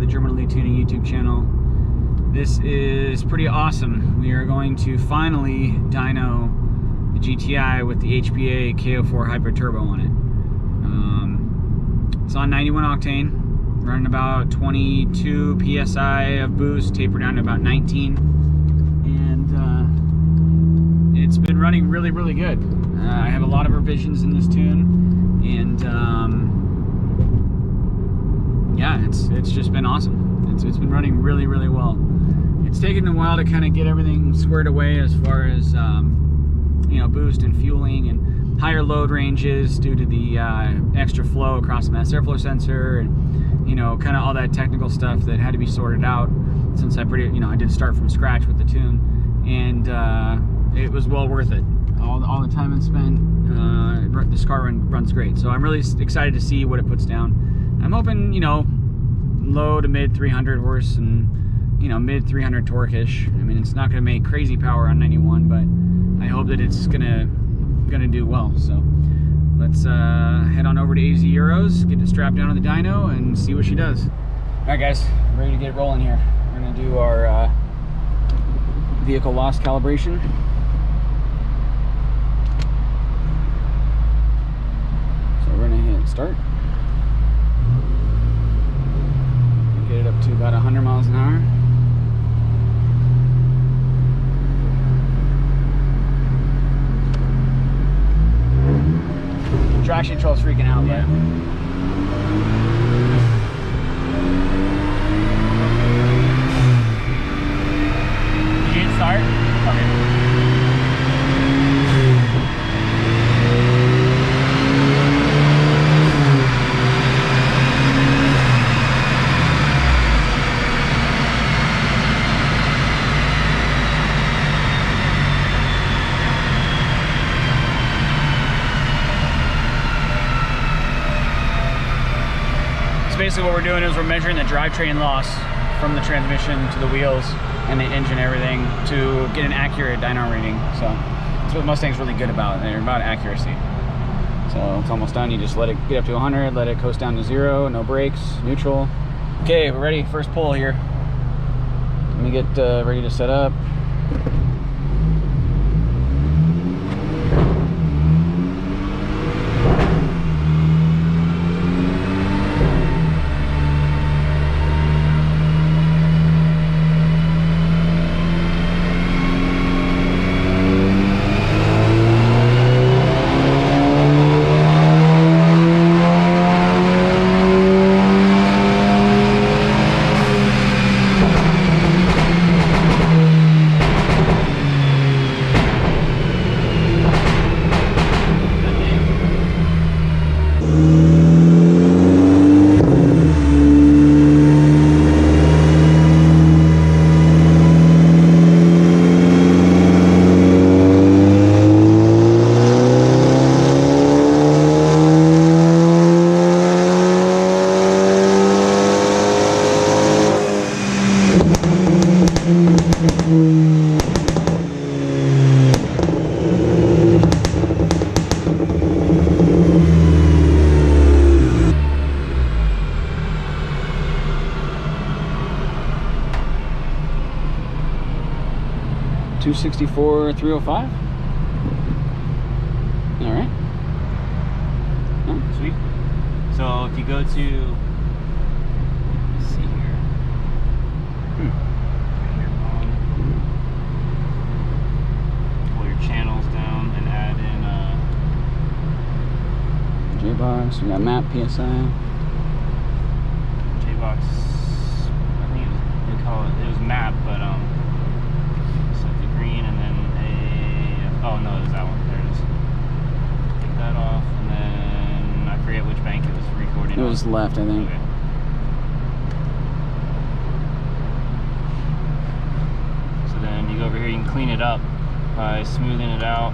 the German Tuning YouTube channel. This is pretty awesome. We are going to finally dyno the GTI with the HPA K04 Hybrid Turbo on it. It's on 91 octane, running about 22 PSI of boost, tapered down to about 19. And it's been running really, really good. I have a lot of revisions in this tune, and yeah, it's just been awesome. It's been running really, really well. It's taken a while to kind of get everything squared away as far as you know, boost and fueling and higher load ranges due to the extra flow across the mass airflow sensor, and you know, kind of all that technical stuff that had to be sorted out since I did start from scratch with the tune, and it was well worth it. All the time I spent, this car runs great. So I'm really excited to see what it puts down. I'm hoping, you know, low to mid 300 horse and, you know, mid 300 torque-ish. I mean, it's not going to make crazy power on 91, but I hope that it's gonna do well. So let's head on over to AZ Euros, get it strapped down on the dyno, and see what she does. All right, guys, ready to get rolling here. We're gonna do our vehicle loss calibration. So we're gonna hit start. Get it up to about 100 miles an hour. Traction control's freaking out, yeah. Did you hit start? Okay. Basically what we're doing is we're measuring the drivetrain loss from the transmission to the wheels and the engine, everything, to get an accurate dyno reading. So that's what Mustang's really good about. They're about accuracy. So it's almost done. You just let it get up to 100, let it coast down to 0, no brakes, neutral. Okay, we're ready. First pull here. Let me get ready to set up. $264,305. All right. Oh, sweet. So if you go to, let's see here. Pull your channels down and add in J-Box, we got map, PSI. J-Box. I think they call it was map, but set the green and then oh no, there's that one. There it is. Take that off, and then I forget which bank it was recording. It was left, I think. Okay. So then you go over here, you can clean it up by smoothing it out.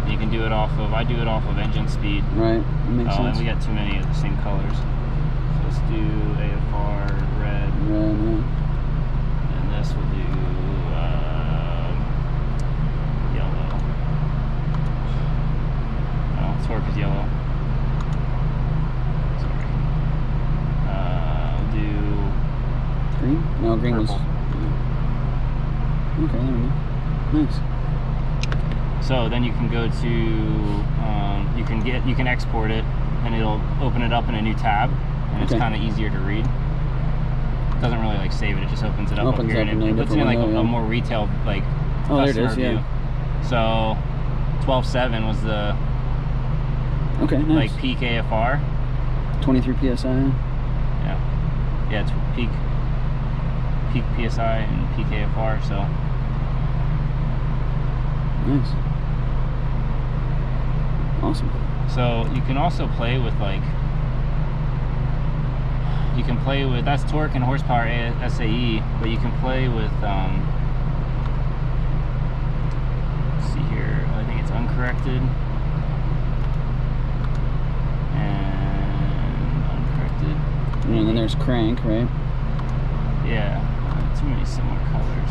You can do it off of, I do it off of engine speed. Right, that makes sense. And we got too many of the same colors. So let's do AFR red. Red, yeah. And this will do yellow. Oh, torque is yellow. Sorry. I'll do green? No, green Purple. was... Yeah. Okay, there we go. Nice. So then you can go to, you can export it, and it'll open it up in a new tab, and it's kind of easier to read. It doesn't really like save it; it just opens it up here, and it puts it in like a more retail like customer view. Yeah. So 12.7 was the like peak AFR. 23 psi. Yeah, it's peak PSI and peak AFR. So nice. Awesome. So you can also play with like, that's torque and horsepower SAE, but you can play with, let's see here, I think it's uncorrected and uncorrected. And then there's crank, right? Yeah, too many similar colors.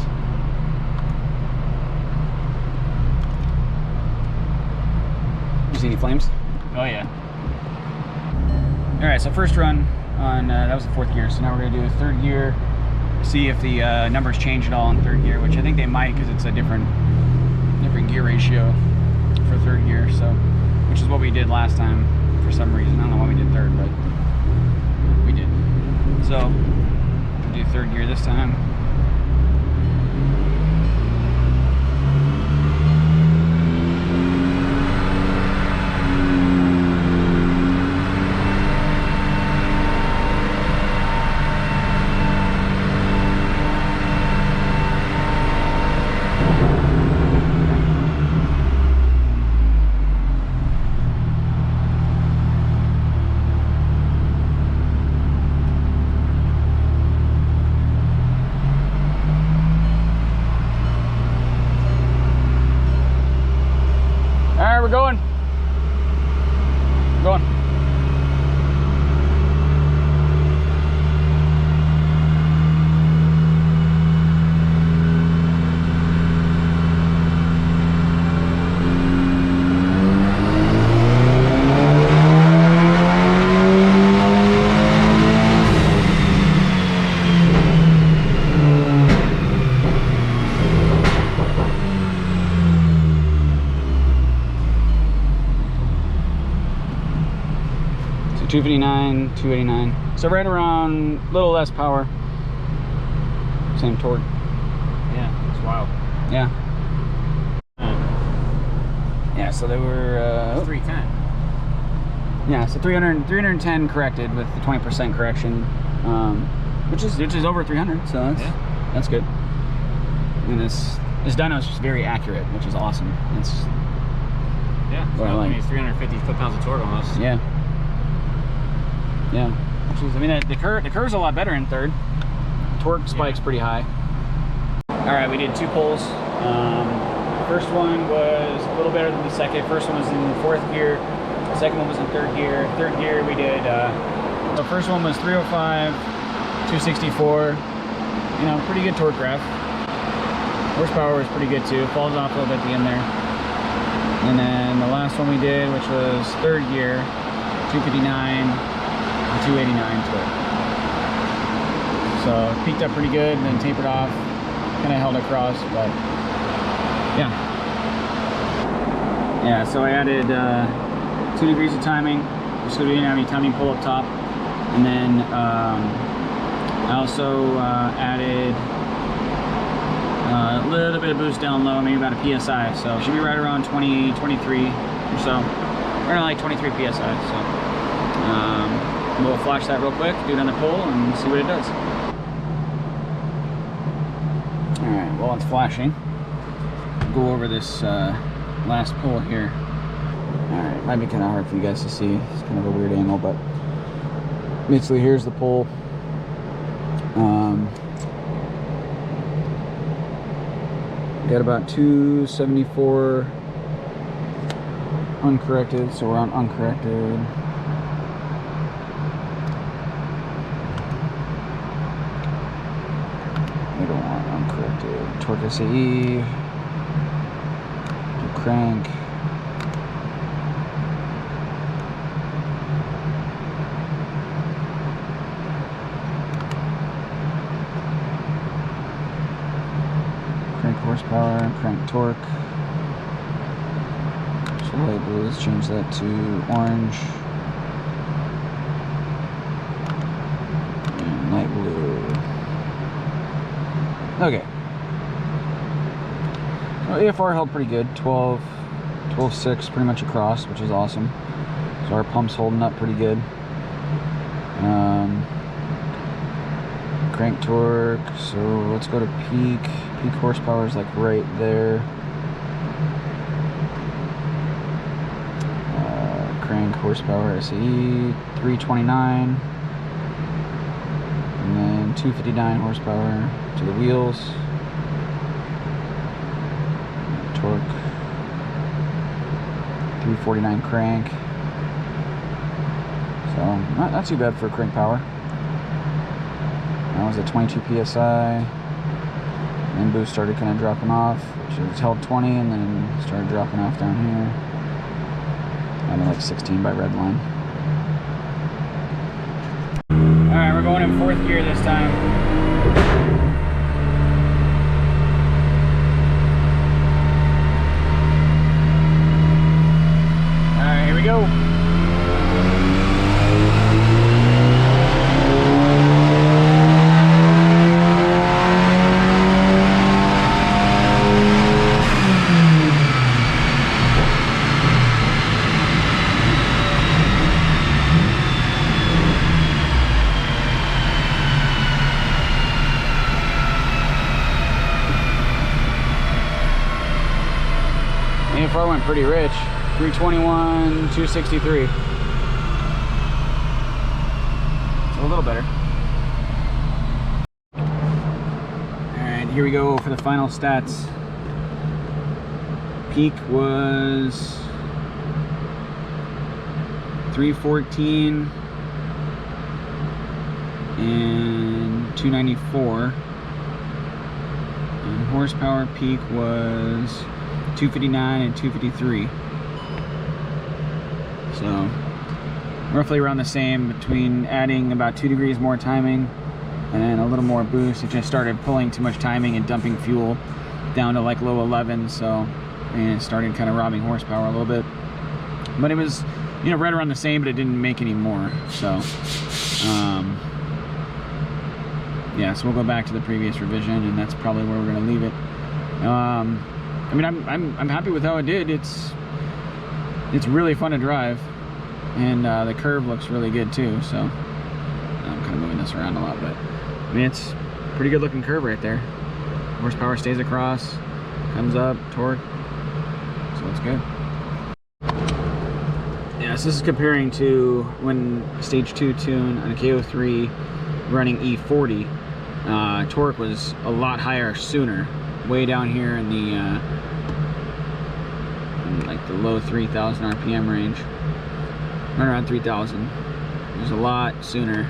You see any flames? Oh yeah. All right, so first run on, that was the 4th gear. So now we're gonna do a 3rd gear, see if the numbers change at all in 3rd gear, which I think they might because it's a different gear ratio for 3rd gear. So, which is what we did last time for some reason. I don't know why we did 3rd, but we did. So we'll do 3rd gear this time. We're going. Going. So 259, 289. So right around a little less power. Same torque. Yeah, it's wild. Yeah. Yeah, so they were 310. Yeah, so 310 corrected with the 20% correction, which is over 300. So that's good. And this dyno is just very accurate, which is awesome. It's what I like. It's 350 foot-pounds of torque almost. Yeah. Yeah. Which is, I mean, the curve's a lot better in 3rd. Torque spike's pretty high. All right, we did 2 pulls. First one was a little better than the second. First one was in 4th gear. The second one was in 3rd gear. 3rd gear we did, the first one was 305, 264. You know, pretty good torque graph. Horsepower was pretty good too. Falls off a little bit at the end there. And then the last one we did, which was 3rd gear, 259 and 289 torque. So peaked up pretty good and then tapered off. Kind of held across, but yeah. Yeah, so I added 2 degrees of timing, just so we didn't have any timing pull up top. And then I also added a little bit of boost down low, maybe about a PSI. So it should be right around 20, 23 or so. Around like 23 PSI. So we'll flash that real quick, do another pull, and see what it does. Alright, while it's flashing, go over this last pull here. Alright, might be kind of hard for you guys to see. It's kind of a weird angle, but basically here's the pull. Got about 274 uncorrected, so we're on uncorrected. We don't want uncorrected. Torque SAE, do crank. horsepower, crank torque. So light blue, let's change that to orange. And light blue. Okay. So AFR held pretty good, 12.6 pretty much across, which is awesome. So our pump's holding up pretty good. Crank torque, so let's go to peak. Peak horsepower is like right there. Crank horsepower SE 329, and then 259 horsepower to the wheels. Torque 349 crank. So not too bad for crank power. That was at 22 psi, and boost started kind of dropping off, which is held 20 and then started dropping off down here. Down to like 16 by red line. Alright, we're going in 4th gear this time. Alright, here we go. AFR went pretty rich, 321, 263. So a little better. Alright, here we go for the final stats. Peak was 314 and 294. And horsepower peak was 259 and 253. So roughly around the same, between adding about 2 degrees more timing and a little more boost. It just started pulling too much timing and dumping fuel down to like low 11, so and it started kind of robbing horsepower a little bit. But it was, you know, right around the same, but it didn't make any more. So yeah, so we'll go back to the previous revision, and that's probably where we're going to leave it. I mean, I'm happy with how it did. It's really fun to drive, and the curve looks really good too. So I'm kind of moving this around a lot, but I mean, it's a pretty good looking curve right there. Horsepower stays across, comes up, torque, so it's good. Yeah, so this is comparing to when stage 2 tune on a K03 running E40. Torque was a lot higher sooner, way down here in the in like the low 3,000 RPM range, right around 3,000. It was a lot sooner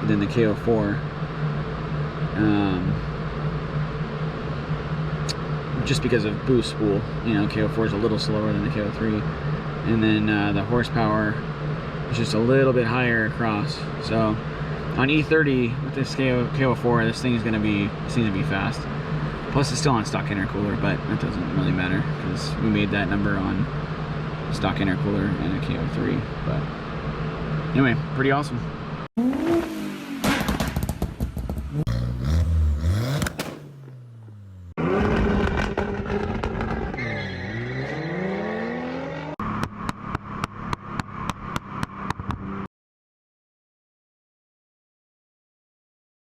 than the K04, just because of boost spool. You know, K04 is a little slower than the K03, and then the horsepower is just a little bit higher across. So on E30 with this K04, this thing is going to be fast. Plus it's still on stock intercooler, but that doesn't really matter because we made that number on stock intercooler and a K03. But anyway, pretty awesome.